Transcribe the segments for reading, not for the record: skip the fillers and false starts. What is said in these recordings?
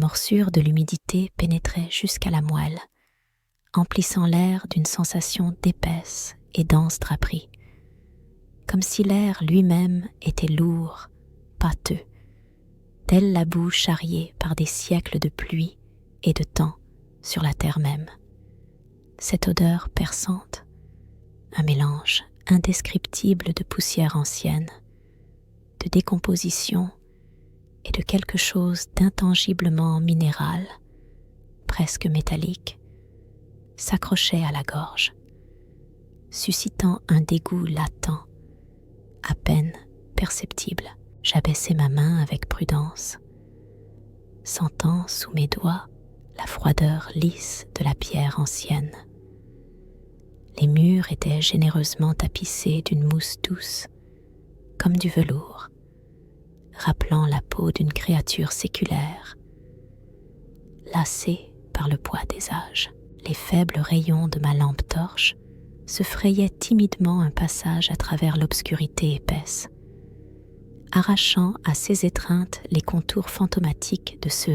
morsure de l'humidité pénétrait jusqu'à la moelle, emplissant l'air d'une sensation d'épaisse et dense draperie, comme si l'air lui-même était lourd, pâteux, telle la boue charriée par des siècles de pluie et de temps sur la terre même. Cette odeur perçante, un mélange indescriptible de poussière ancienne, de décomposition et de quelque chose d'intangiblement minéral, presque métallique, s'accrochait à la gorge, suscitant un dégoût latent, à peine perceptible. J'abaissai ma main avec prudence, sentant sous mes doigts la froideur lisse de la pierre ancienne. Les murs étaient généreusement tapissés d'une mousse douce, comme du velours, rappelant la peau d'une créature séculaire. Lassée par le poids des âges, les faibles rayons de ma lampe torche se frayaient timidement un passage à travers l'obscurité épaisse, arrachant à ses étreintes les contours fantomatiques de ce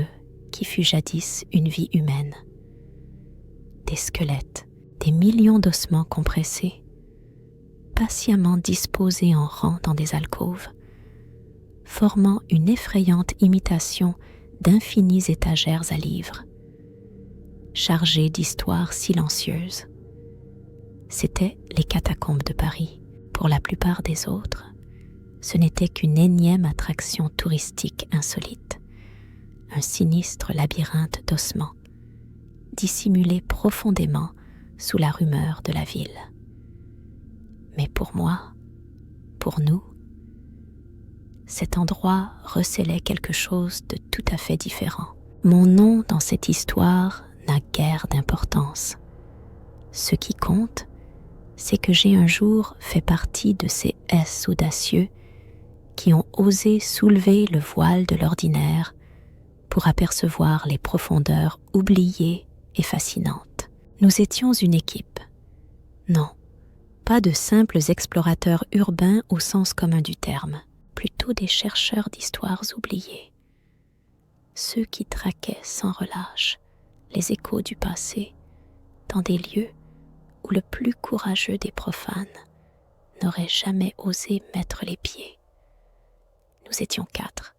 qui fut jadis une vie humaine. Des squelettes, des millions d'ossements compressés, patiemment disposés en rang dans des alcôves, formant une effrayante imitation d'infinies étagères à livres, chargées d'histoires silencieuses. C'étaient les catacombes de Paris. Pour la plupart des autres, ce n'était qu'une énième attraction touristique insolite, un sinistre labyrinthe d'ossements, dissimulé profondément sous la rumeur de la ville. Mais pour moi, pour nous, cet endroit recélait quelque chose de tout à fait différent. Mon nom dans cette histoire n'a guère d'importance. Ce qui compte, c'est que j'ai un jour fait partie de ces S audacieux qui ont osé soulever le voile de l'ordinaire pour apercevoir les profondeurs oubliées et fascinantes. Nous étions une équipe. Non, pas de simples explorateurs urbains au sens commun du terme, plutôt des chercheurs d'histoires oubliées. Ceux qui traquaient sans relâche les échos du passé dans des lieux où le plus courageux des profanes n'aurait jamais osé mettre les pieds. Nous étions 4,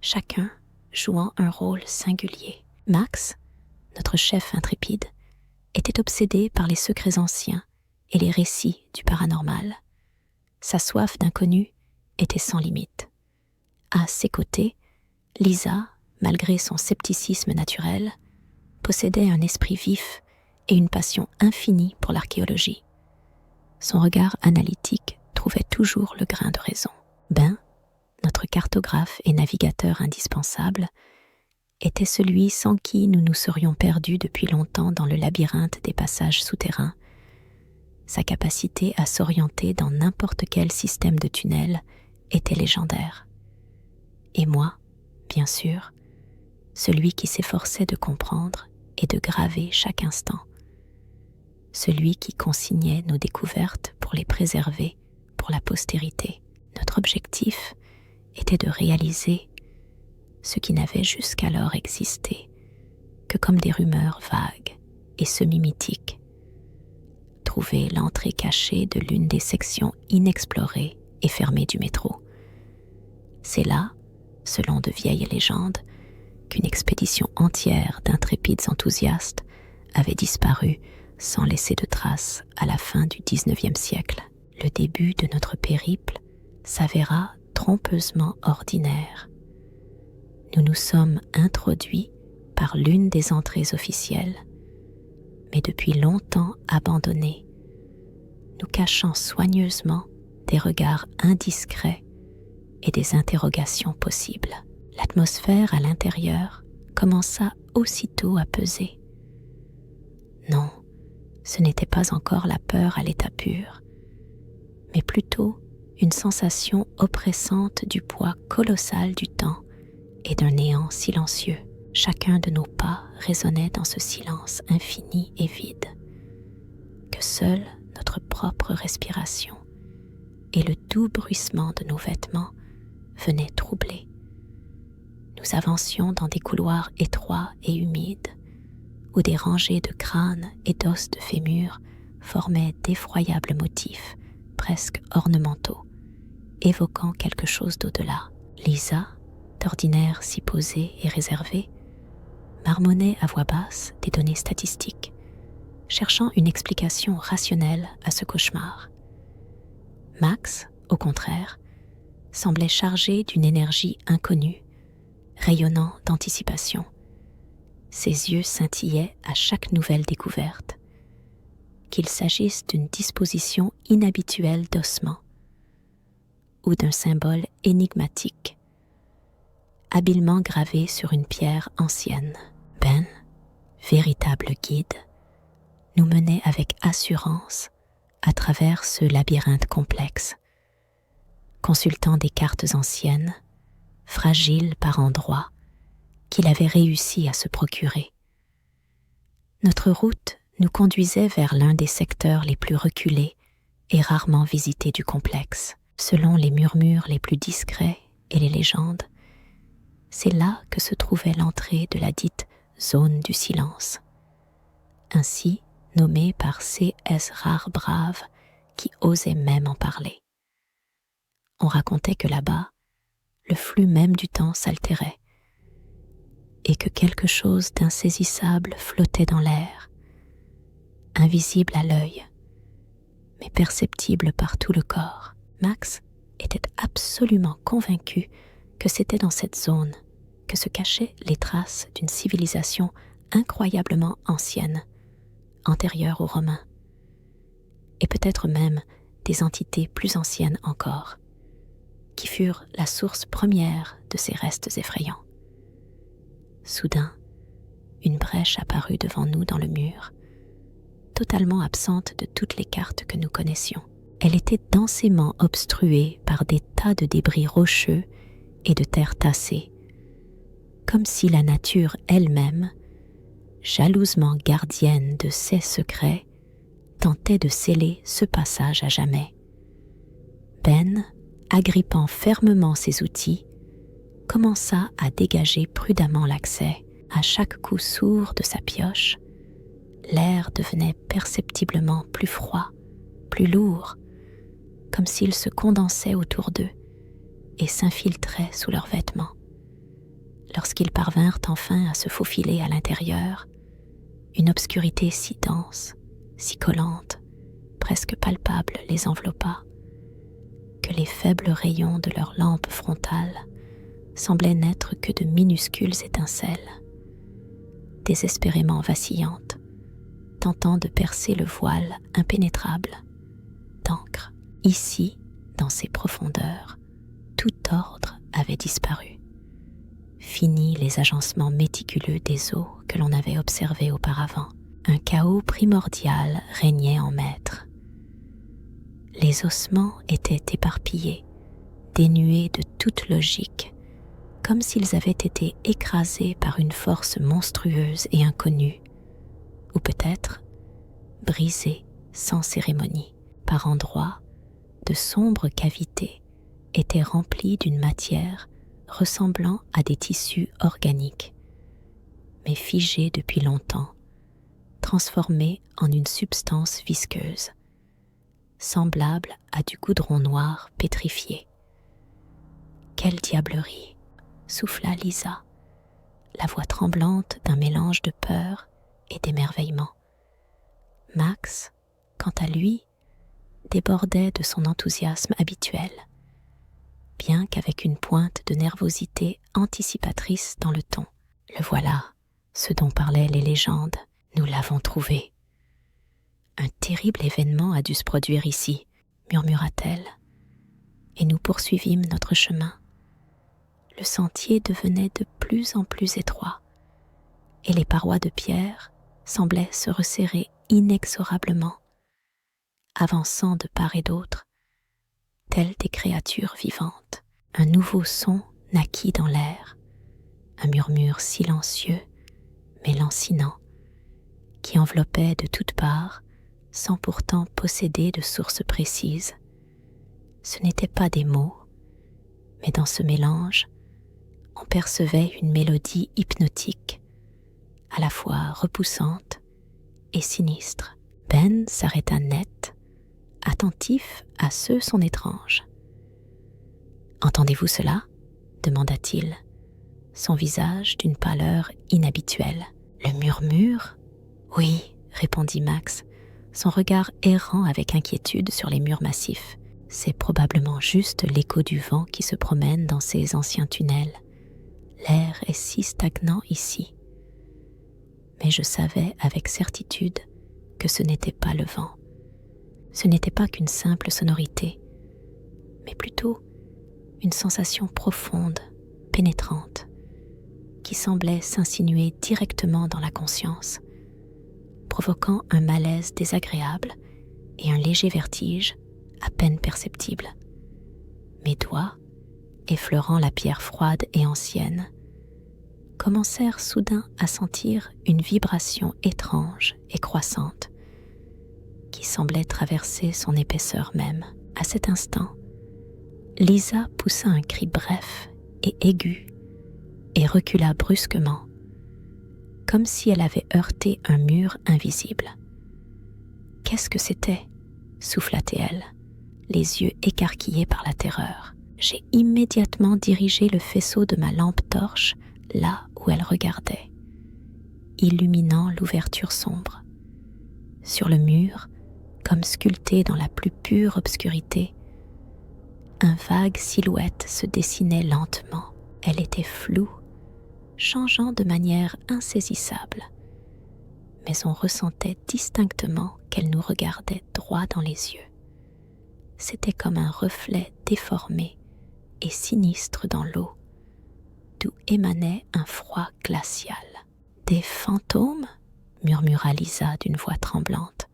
chacun jouant un rôle singulier. Max, notre chef intrépide, était obsédé par les secrets anciens et les récits du paranormal. Sa soif d'inconnu était sans limite. À ses côtés, Lisa, malgré son scepticisme naturel, possédait un esprit vif et une passion infinie pour l'archéologie. Son regard analytique trouvait toujours le grain de raison. Ben, notre cartographe et navigateur indispensable, était celui sans qui nous nous serions perdus depuis longtemps dans le labyrinthe des passages souterrains. Sa capacité à s'orienter dans n'importe quel système de tunnel était légendaire. Et moi, bien sûr, celui qui s'efforçait de comprendre et de graver chaque instant. Celui qui consignait nos découvertes pour les préserver pour la postérité. Notre objectif était de réaliser ce qui n'avait jusqu'alors existé que comme des rumeurs vagues et semi-mythiques. Trouver l'entrée cachée de l'une des sections inexplorées et fermées du métro. C'est là, selon de vieilles légendes, qu'une expédition entière d'intrépides enthousiastes avait disparu sans laisser de traces à la fin du XIXe siècle. Le début de notre périple s'avéra trompeusement ordinaire. Nous nous sommes introduits par l'une des entrées officielles, mais depuis longtemps abandonnée, nous cachant soigneusement des regards indiscrets et des interrogations possibles. L'atmosphère à l'intérieur commença aussitôt à peser. Non, ce n'était pas encore la peur à l'état pur, mais plutôt une sensation oppressante du poids colossal du temps et d'un néant silencieux. Chacun de nos pas résonnait dans ce silence infini et vide, que seule notre propre respiration et le doux bruissement de nos vêtements venaient troubler. Nous avancions dans des couloirs étroits et humides, où des rangées de crânes et d'os de fémur formaient d'effroyables motifs, presque ornementaux, évoquant quelque chose d'au-delà. Lisa, d'ordinaire si posée et réservée, marmonnait à voix basse des données statistiques, cherchant une explication rationnelle à ce cauchemar. Max, au contraire, semblait chargé d'une énergie inconnue, rayonnant d'anticipation. Ses yeux scintillaient à chaque nouvelle découverte, qu'il s'agisse d'une disposition inhabituelle d'ossements ou d'un symbole énigmatique, habilement gravé sur une pierre ancienne. Ben, véritable guide, nous menait avec assurance à travers ce labyrinthe complexe, consultant des cartes anciennes, fragiles par endroits, qu'il avait réussi à se procurer. Notre route nous conduisait vers l'un des secteurs les plus reculés et rarement visités du complexe. Selon les murmures les plus discrets et les légendes, c'est là que se trouvait l'entrée de la dite zone du silence, ainsi nommée par C.S. rares braves qui osaient même en parler. On racontait que là-bas, le flux même du temps s'altérait et que quelque chose d'insaisissable flottait dans l'air, invisible à l'œil, mais perceptible par tout le corps. Max était absolument convaincu que c'était dans cette zone que se cachaient les traces d'une civilisation incroyablement ancienne, antérieure aux Romains, et peut-être même des entités plus anciennes encore, qui furent la source première de ces restes effrayants. Soudain, une brèche apparut devant nous dans le mur, totalement absente de toutes les cartes que nous connaissions. Elle était densément obstruée par des tas de débris rocheux et de terre tassée, comme si la nature elle-même, jalousement gardienne de ses secrets, tentait de sceller ce passage à jamais. Ben, agrippant fermement ses outils, commença à dégager prudemment l'accès. À chaque coup sourd de sa pioche, l'air devenait perceptiblement plus froid, plus lourd, comme s'il se condensait autour d'eux et s'infiltrait sous leurs vêtements. Lorsqu'ils parvinrent enfin à se faufiler à l'intérieur, une obscurité si dense, si collante, presque palpable les enveloppa, que les faibles rayons de leurs lampes frontales semblaient n'être que de minuscules étincelles, désespérément vacillantes, tentant de percer le voile impénétrable d'encre. Ici, dans ces profondeurs, tout ordre avait disparu. Finis les agencements méticuleux des os que l'on avait observés auparavant. Un chaos primordial régnait en maître. Les ossements étaient éparpillés, dénués de toute logique, comme s'ils avaient été écrasés par une force monstrueuse et inconnue, ou peut-être brisés sans cérémonie. Par endroits, de sombres cavités étaient remplies d'une matière ressemblant à des tissus organiques, mais figés depuis longtemps, transformés en une substance visqueuse, semblable à du goudron noir pétrifié. Quelle diablerie! Souffla Lisa, la voix tremblante d'un mélange de peur et d'émerveillement. Max, quant à lui, débordait de son enthousiasme habituel, bien qu'avec une pointe de nervosité anticipatrice dans le ton. Le voilà, ce dont parlaient les légendes, nous l'avons trouvé. Un terrible événement a dû se produire ici, murmura-t-elle, et nous poursuivîmes notre chemin. Le sentier devenait de plus en plus étroit, et les parois de pierre semblaient se resserrer inexorablement, avançant de part et d'autre, telles des créatures vivantes. Un nouveau son naquit dans l'air, un murmure silencieux, mais lancinant, qui enveloppait de toutes parts, sans pourtant posséder de source précise. Ce n'étaient pas des mots, mais dans ce mélange, On percevait une mélodie hypnotique, à la fois repoussante et sinistre. Ben s'arrêta net, attentif à ce son étrange. « Entendez-vous cela ?» demanda-t-il, son visage d'une pâleur inhabituelle. « Le murmure ?»« Oui, » répondit Max, son regard errant avec inquiétude sur les murs massifs. « C'est probablement juste l'écho du vent qui se promène dans ces anciens tunnels. L'air est si stagnant ici. » Mais je savais avec certitude que ce n'était pas le vent. Ce n'était pas qu'une simple sonorité, mais plutôt une sensation profonde, pénétrante, qui semblait s'insinuer directement dans la conscience, provoquant un malaise désagréable et un léger vertige à peine perceptible. Mes doigts, effleurant la pierre froide et ancienne, commencèrent soudain à sentir une vibration étrange et croissante qui semblait traverser son épaisseur même. À cet instant, Lisa poussa un cri bref et aigu et recula brusquement, comme si elle avait heurté un mur invisible. « Qu'est-ce que c'était ?» souffla-t-elle, les yeux écarquillés par la terreur. J'ai immédiatement dirigé le faisceau de ma lampe torche là où elle regardait, illuminant l'ouverture sombre. Sur le mur, comme sculpté dans la plus pure obscurité, un vague silhouette se dessinait lentement. Elle était floue, changeant de manière insaisissable, mais on ressentait distinctement qu'elle nous regardait droit dans les yeux. C'était comme un reflet déformé et sinistre dans l'eau, d'où émanait un froid glacial. « Des fantômes ?» murmura Lisa d'une voix tremblante,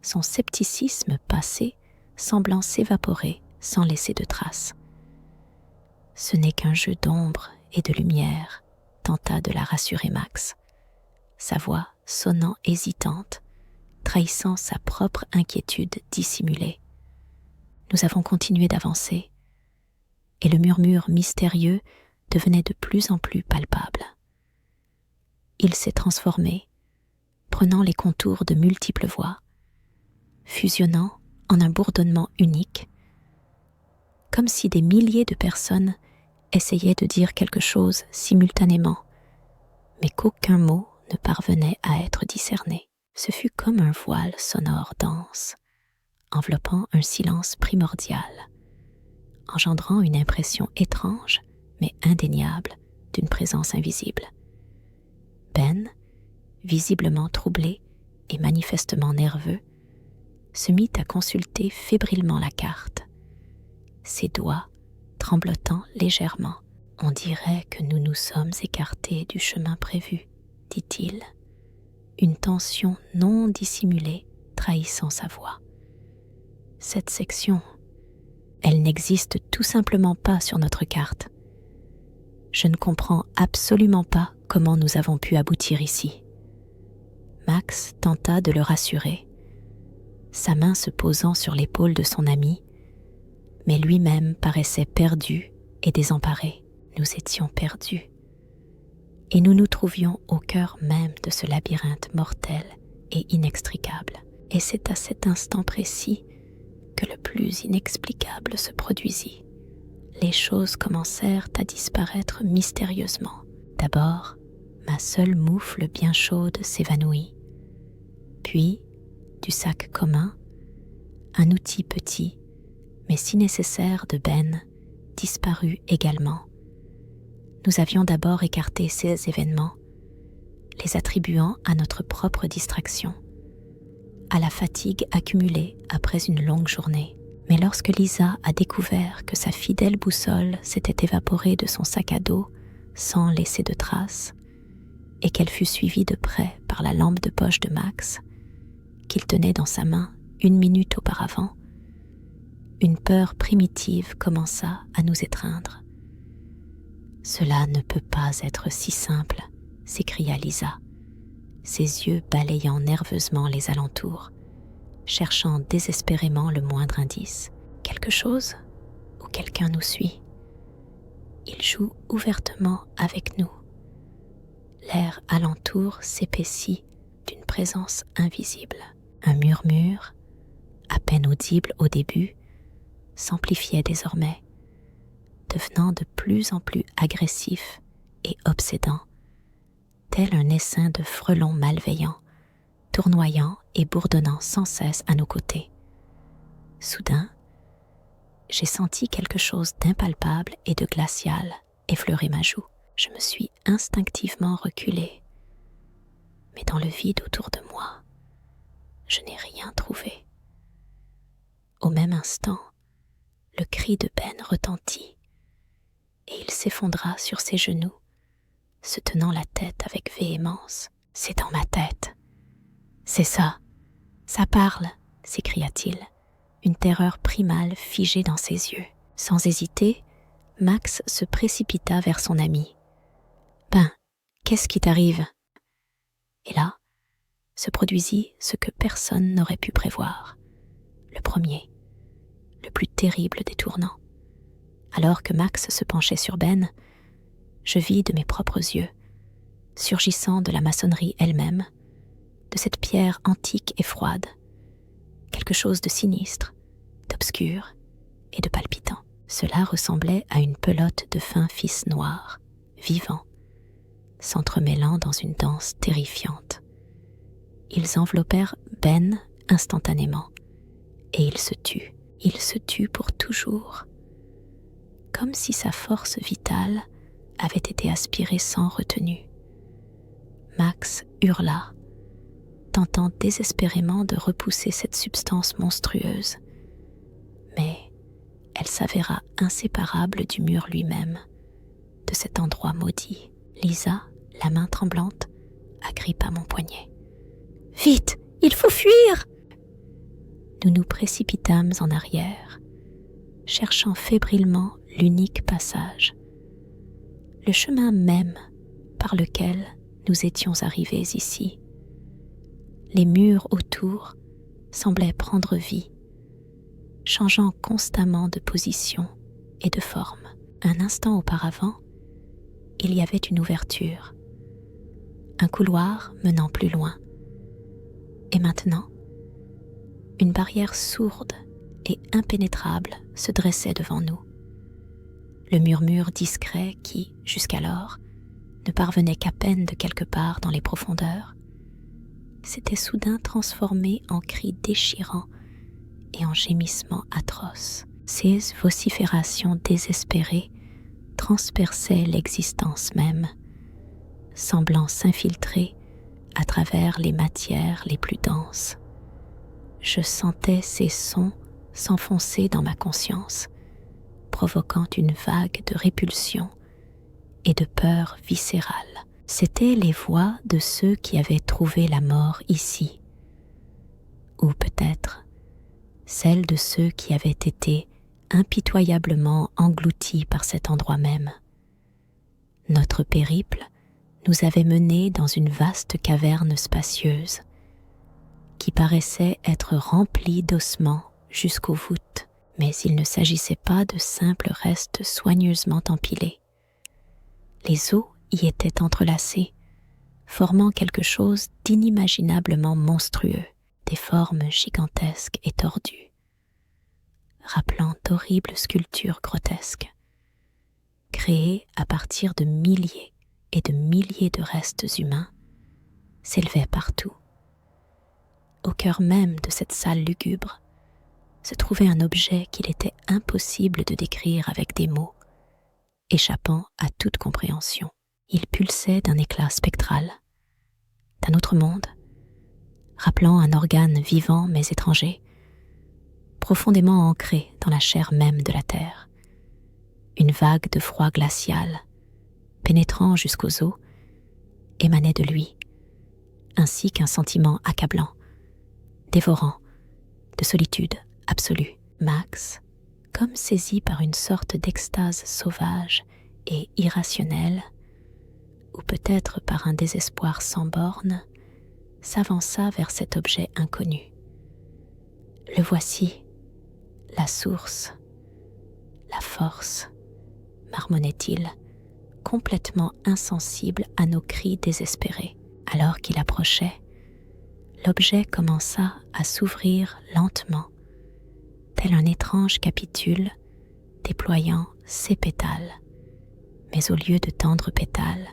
son scepticisme passé semblant s'évaporer sans laisser de traces. « Ce n'est qu'un jeu d'ombre et de lumière, » tenta de la rassurer Max, sa voix sonnant hésitante, trahissant sa propre inquiétude dissimulée. Nous avons continué d'avancer, et le murmure mystérieux devenait de plus en plus palpable. Il s'est transformé, prenant les contours de multiples voix, fusionnant en un bourdonnement unique, comme si des milliers de personnes essayaient de dire quelque chose simultanément, mais qu'aucun mot ne parvenait à être discerné. Ce fut comme un voile sonore dense, enveloppant un silence primordial, engendrant une impression étrange mais indéniable d'une présence invisible. Ben, visiblement troublé et manifestement nerveux, se mit à consulter fébrilement la carte, ses doigts tremblotant légèrement. « On dirait que nous nous sommes écartés du chemin prévu, » dit-il, une tension non dissimulée trahissant sa voix. « Cette section, elle n'existe tout simplement pas sur notre carte. Je ne comprends absolument pas comment nous avons pu aboutir ici. » Max tenta de le rassurer, sa main se posant sur l'épaule de son ami, mais lui-même paraissait perdu et désemparé. Nous étions perdus, et nous nous trouvions au cœur même de ce labyrinthe mortel et inextricable. Et c'est à cet instant précis que le plus inexplicable se produisit. Les choses commencèrent à disparaître mystérieusement. D'abord, ma seule moufle bien chaude s'évanouit. Puis, du sac commun, un outil petit, mais si nécessaire de Ben, disparut également. Nous avions d'abord écarté ces événements, les attribuant à notre propre distraction, à la fatigue accumulée après une longue journée. Mais lorsque Lisa a découvert que sa fidèle boussole s'était évaporée de son sac à dos sans laisser de traces, et qu'elle fut suivie de près par la lampe de poche de Max, qu'il tenait dans sa main 1 minute auparavant, une peur primitive commença à nous étreindre. « Cela ne peut pas être si simple », s'écria Lisa, ses yeux balayant nerveusement les alentours, cherchant désespérément le moindre indice. « Quelque chose ou quelqu'un nous suit ?» Il joue ouvertement avec nous. L'air alentour s'épaissit d'une présence invisible. Un murmure, à peine audible au début, s'amplifiait désormais, devenant de plus en plus agressif et obsédant, tel un essaim de frelons malveillants, tournoyant et bourdonnant sans cesse à nos côtés. Soudain, j'ai senti quelque chose d'impalpable et de glacial effleurer ma joue. Je me suis instinctivement reculée. Mais dans le vide autour de moi, je n'ai rien trouvé. Au même instant, le cri de Ben retentit et il s'effondra sur ses genoux, se tenant la tête avec véhémence. « C'est dans ma tête. C'est ça. Ça parle !» s'écria-t-il, une terreur primale figée dans ses yeux. Sans hésiter, Max se précipita vers son ami. « Ben, qu'est-ce qui t'arrive ?» Et là, se produisit ce que personne n'aurait pu prévoir. Le premier, le plus terrible des tournants. Alors que Max se penchait sur Ben, je vis de mes propres yeux, surgissant de la maçonnerie elle-même, de cette pierre antique et froide, quelque chose de sinistre, d'obscur et de palpitant. Cela ressemblait à une pelote de fins fils noirs, vivants, s'entremêlant dans une danse terrifiante. Ils enveloppèrent Ben instantanément, et il se tut pour toujours, comme si sa force vitale avait été aspirée sans retenue. Max hurla, tentant désespérément de repousser cette substance monstrueuse, mais elle s'avéra inséparable du mur lui-même, de cet endroit maudit. Lisa, la main tremblante, agrippa mon poignet. « Vite, il faut fuir !» Nous nous précipitâmes en arrière, cherchant fébrilement l'unique passage, le chemin même par lequel nous étions arrivés ici. Les murs autour semblaient prendre vie, changeant constamment de position et de forme. Un instant auparavant, il y avait une ouverture, un couloir menant plus loin. Et maintenant, une barrière sourde et impénétrable se dressait devant nous. Le murmure discret qui, jusqu'alors, ne parvenait qu'à peine de quelque part dans les profondeurs, s'était soudain transformé en cris déchirants et en gémissements atroces. Ces vociférations désespérées transperçaient l'existence même, semblant s'infiltrer à travers les matières les plus denses. Je sentais ces sons s'enfoncer dans ma conscience, provoquant une vague de répulsion et de peur viscérale. C'étaient les voix de ceux qui avaient trouvé la mort ici, ou peut-être celles de ceux qui avaient été impitoyablement engloutis par cet endroit même. Notre périple nous avait menés dans une vaste caverne spacieuse, qui paraissait être remplie d'ossements jusqu'aux voûtes, mais il ne s'agissait pas de simples restes soigneusement empilés. Les os y étaient entrelacés, formant quelque chose d'inimaginablement monstrueux, des formes gigantesques et tordues, rappelant d'horribles sculptures grotesques, créées à partir de milliers et de milliers de restes humains, s'élevaient partout. Au cœur même de cette salle lugubre se trouvait un objet qu'il était impossible de décrire avec des mots, échappant à toute compréhension. Il pulsait d'un éclat spectral, d'un autre monde, rappelant un organe vivant mais étranger, profondément ancré dans la chair même de la terre. Une vague de froid glacial, pénétrant jusqu'aux os, émanait de lui, ainsi qu'un sentiment accablant, dévorant, de solitude absolue. Max, comme saisi par une sorte d'extase sauvage et irrationnelle, ou peut-être par un désespoir sans bornes, s'avança vers cet objet inconnu. Le voici, la source, la force, marmonnait-il, complètement insensible à nos cris désespérés. Alors qu'il approchait, l'objet commença à s'ouvrir lentement, tel un étrange capitule déployant ses pétales. Mais au lieu de tendres pétales,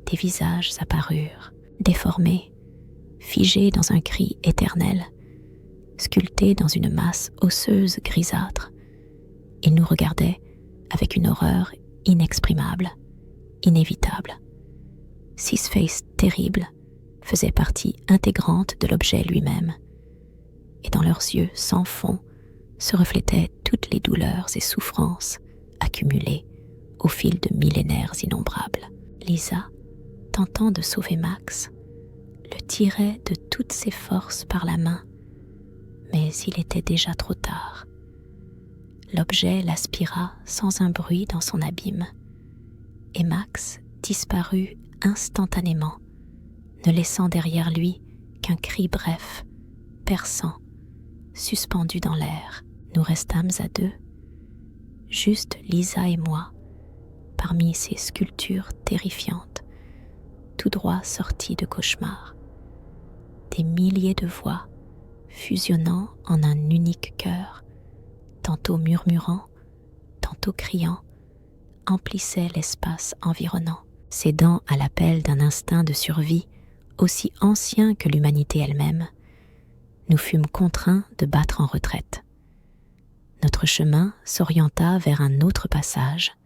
des visages apparurent, déformés, figés dans un cri éternel, sculptés dans une masse osseuse grisâtre. Ils nous regardaient avec une horreur inexprimable, inévitable. Six-Face terrible faisait partie intégrante de l'objet lui-même, et dans leurs yeux sans fond se reflétaient toutes les douleurs et souffrances accumulées au fil de millénaires innombrables. Lisa, tentant de sauver Max, le tirait de toutes ses forces par la main, mais il était déjà trop tard. L'objet l'aspira sans un bruit dans son abîme, et Max disparut instantanément, ne laissant derrière lui qu'un cri bref, perçant, suspendu dans l'air. Nous restâmes à deux, juste Lisa et moi, parmi ces sculptures terrifiantes, tout droit sorties de cauchemars. Des milliers de voix, fusionnant en un unique chœur, tantôt murmurant, tantôt criant, emplissaient l'espace environnant. Cédant à l'appel d'un instinct de survie aussi ancien que l'humanité elle-même, nous fûmes contraints de battre en retraite. Notre chemin s'orienta vers un autre passage,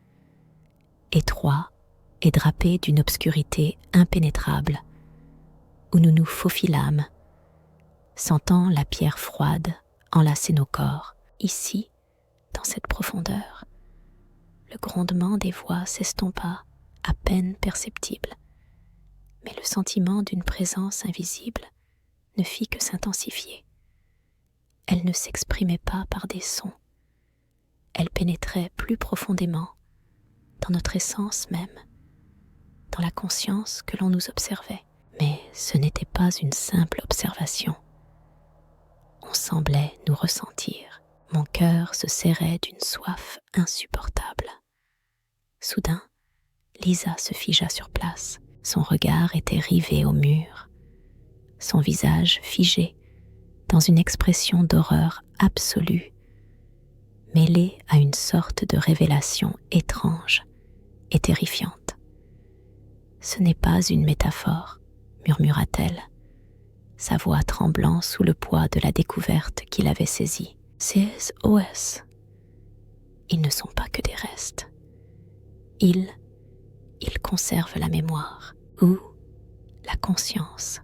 étroit et drapé d'une obscurité impénétrable, où nous nous faufilâmes, sentant la pierre froide enlacer nos corps. Ici, dans cette profondeur, le grondement des voix s'estompa, à peine perceptible, mais le sentiment d'une présence invisible ne fit que s'intensifier. Elle ne s'exprimait pas par des sons, elle pénétrait plus profondément dans notre essence même, dans la conscience que l'on nous observait. Mais ce n'était pas une simple observation. On semblait nous ressentir. Mon cœur se serrait d'une soif insupportable. Soudain, Lisa se figea sur place. Son regard était rivé au mur, son visage figé dans une expression d'horreur absolue, mêlée à une sorte de révélation étrange et terrifiante. « Ce n'est pas une métaphore », murmura-t-elle, sa voix tremblant sous le poids de la découverte qui l'avait saisie. « Ces OS, ils ne sont pas que des restes. Ils conservent la mémoire ou la conscience.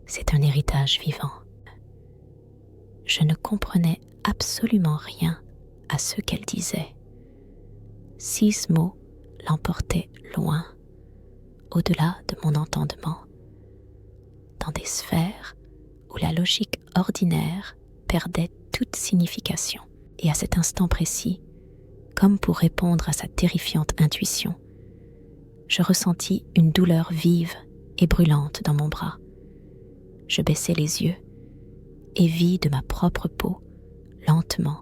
C'est un héritage vivant. » Je ne comprenais absolument rien à ce qu'elle disait. 6 mots l'emportaient loin, au-delà de mon entendement, dans des sphères où la logique ordinaire perdait toute signification. Et à cet instant précis, comme pour répondre à sa terrifiante intuition, je ressentis une douleur vive et brûlante dans mon bras. Je baissai les yeux et vis de ma propre peau, lentement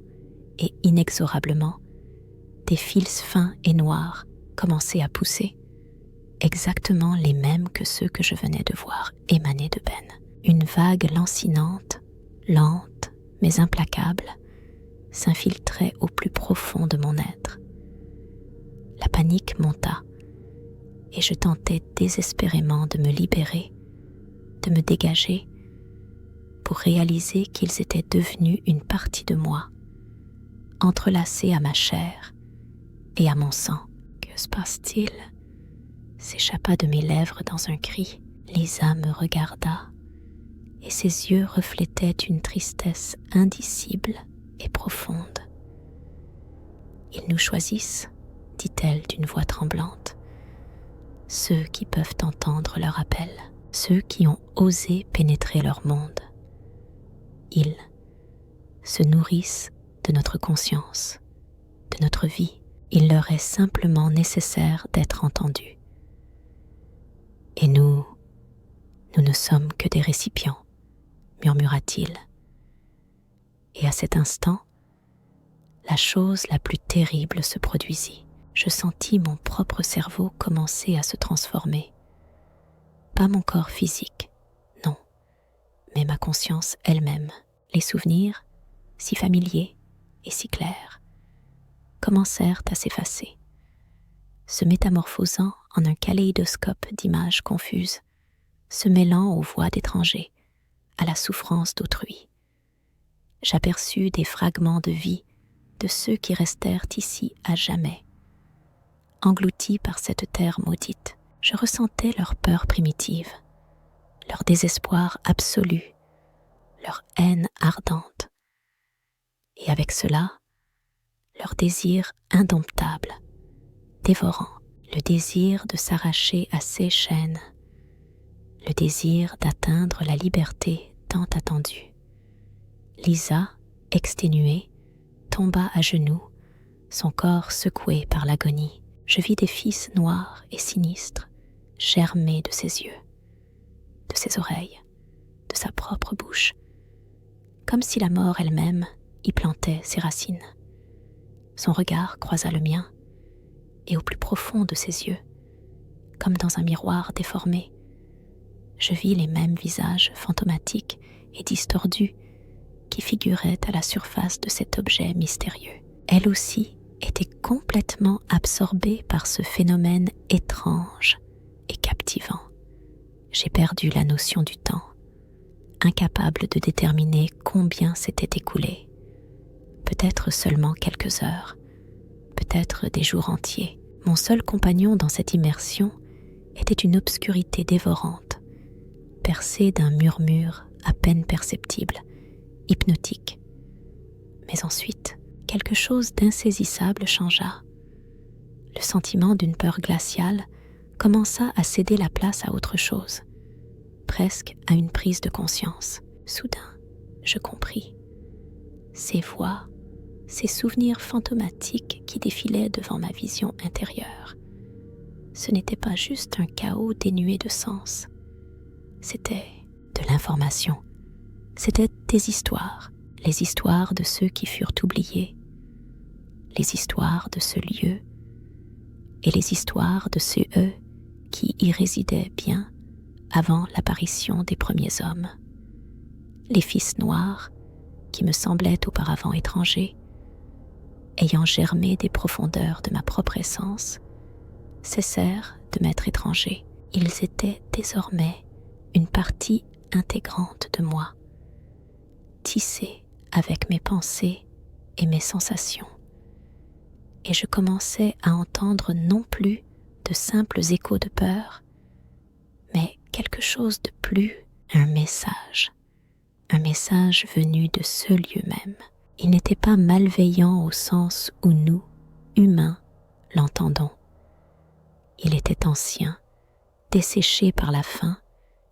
et inexorablement, des fils fins et noirs commencer à pousser, exactement les mêmes que ceux que je venais de voir émaner de Ben. Une vague lancinante, lente mais implacable, s'infiltrait au plus profond de mon être. La panique monta, et je tentais désespérément de me libérer, de me dégager, pour réaliser qu'ils étaient devenus une partie de moi, entrelacés à ma chair et à mon sang. « Que se passe-t-il » s'échappa de mes lèvres dans un cri. Lisa me regarda, et ses yeux reflétaient une tristesse indicible et profonde. « Ils nous choisissent, dit-elle d'une voix tremblante, ceux qui peuvent entendre leur appel, ceux qui ont osé pénétrer leur monde. Ils se nourrissent de notre conscience, de notre vie. Il leur est simplement nécessaire d'être entendus. Et nous ne sommes que des récipients, murmura-t-il. Et à cet instant, la chose la plus terrible se produisit. je sentis mon propre cerveau commencer à se transformer. Pas mon corps physique, non, mais ma conscience elle-même. Les souvenirs, si familiers et si clairs, commencèrent à s'effacer, se métamorphosant en un kaléidoscope d'images confuses, se mêlant aux voix d'étrangers, à la souffrance d'autrui. J'aperçus des fragments de vie de ceux qui restèrent ici à jamais. Engloutis par cette terre maudite, je ressentais leur peur primitive, leur désespoir absolu, leur haine ardente, et avec cela, leur désir indomptable, dévorant, le désir de s'arracher à ces chaînes, le désir d'atteindre la liberté tant attendue. Lisa, exténuée, tomba à genoux, son corps secoué par l'agonie. Je vis des fils noirs et sinistres germer de ses yeux, de ses oreilles, de sa propre bouche, comme si la mort elle-même y plantait ses racines. Son regard croisa le mien, et au plus profond de ses yeux, comme dans un miroir déformé, je vis les mêmes visages fantomatiques et distordus qui figuraient à la surface de cet objet mystérieux. Elle aussi était complètement absorbée par ce phénomène étrange et captivant. J'ai perdu la notion du temps, incapable de déterminer combien s'était écoulé. Peut-être seulement quelques heures, peut-être des jours entiers. Mon seul compagnon dans cette immersion était une obscurité dévorante, percée d'un murmure à peine perceptible, hypnotique. Mais ensuite, quelque chose d'insaisissable changea. Le sentiment d'une peur glaciale commença à céder la place à autre chose, presque à une prise de conscience. Soudain, je compris. Ces voix, ces souvenirs fantomatiques qui défilaient devant ma vision intérieure, ce n'était pas juste un chaos dénué de sens. C'était de l'information. C'étaient des histoires, les histoires de ceux qui furent oubliés, les histoires de ce lieu et les histoires de ceux qui y résidaient bien avant l'apparition des premiers hommes. Les fils noirs, qui me semblaient auparavant étrangers, ayant germé des profondeurs de ma propre essence, cessèrent de m'être étrangers. Ils étaient désormais une partie intégrante de moi, tissée avec mes pensées et mes sensations. Et je commençais à entendre non plus de simples échos de peur, mais quelque chose de plus, un message venu de ce lieu même. Il n'était pas malveillant au sens où nous, humains, l'entendons. Il était ancien, desséché par la faim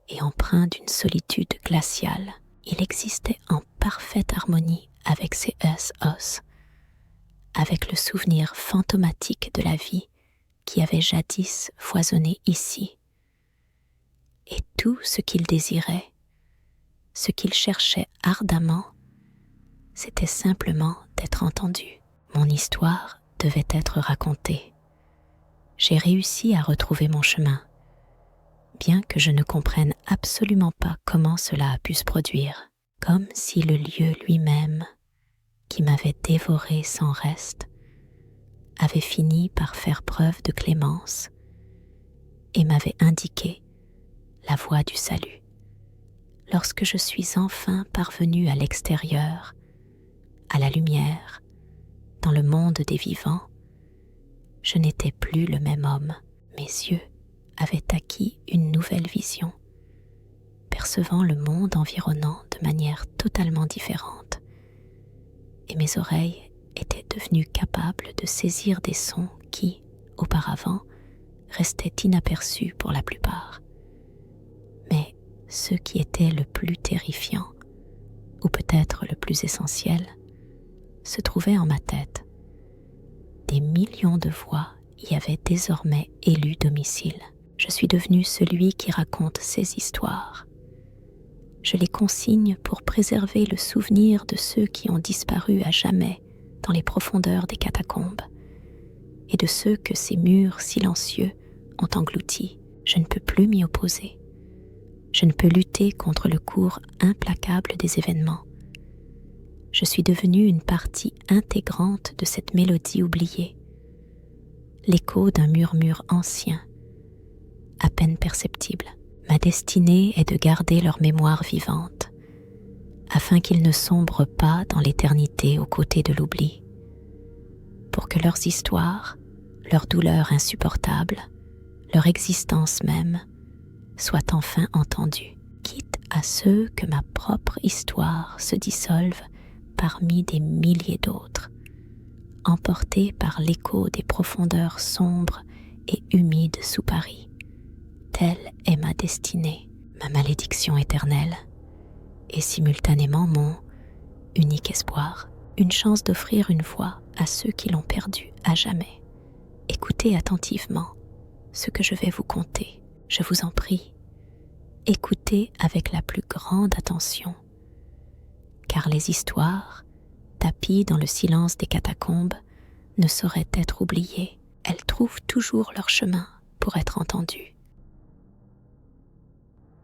et empreint d'une solitude glaciale. Il existait en parfaite harmonie avec ses os, avec le souvenir fantomatique de la vie qui avait jadis foisonné ici. Et tout ce qu'il désirait, ce qu'il cherchait ardemment, c'était simplement d'être entendu. Mon histoire devait être racontée. J'ai réussi à retrouver mon chemin, bien que je ne comprenne absolument pas comment cela a pu se produire, comme si le lieu lui-même, qui m'avait dévoré sans reste, avait fini par faire preuve de clémence et m'avait indiqué la voie du salut. Lorsque je suis enfin parvenue à l'extérieur, à la lumière, dans le monde des vivants, je n'étais plus le même homme. Mes yeux avaient acquis une nouvelle vision, percevant le monde environnant de manière totalement différente, et mes oreilles étaient devenues capables de saisir des sons qui, auparavant, restaient inaperçus pour la plupart. Mais ce qui était le plus terrifiant, ou peut-être le plus essentiel, se trouvait en ma tête. Des millions de voix y avaient désormais élu domicile. Je suis devenu celui qui raconte ces histoires. Je les consigne pour préserver le souvenir de ceux qui ont disparu à jamais dans les profondeurs des catacombes, et de ceux que ces murs silencieux ont engloutis. Je ne peux plus m'y opposer. Je ne peux lutter contre le cours implacable des événements. Je suis devenue une partie intégrante de cette mélodie oubliée, l'écho d'un murmure ancien, à peine perceptible. Ma destinée est de garder leur mémoire vivante, afin qu'ils ne sombrent pas dans l'éternité aux côtés de l'oubli, pour que leurs histoires, leurs douleurs insupportables, leur existence même, soient enfin entendues, quitte à ce que ma propre histoire se dissolve parmi des milliers d'autres, emportée par l'écho des profondeurs sombres et humides sous Paris. Telle est ma destinée, ma malédiction éternelle, et simultanément mon unique espoir, une chance d'offrir une voix à ceux qui l'ont perdue à jamais. Écoutez attentivement ce que je vais vous conter, je vous en prie. Écoutez avec la plus grande attention, car les histoires, tapies dans le silence des catacombes, ne sauraient être oubliées. Elles trouvent toujours leur chemin pour être entendues.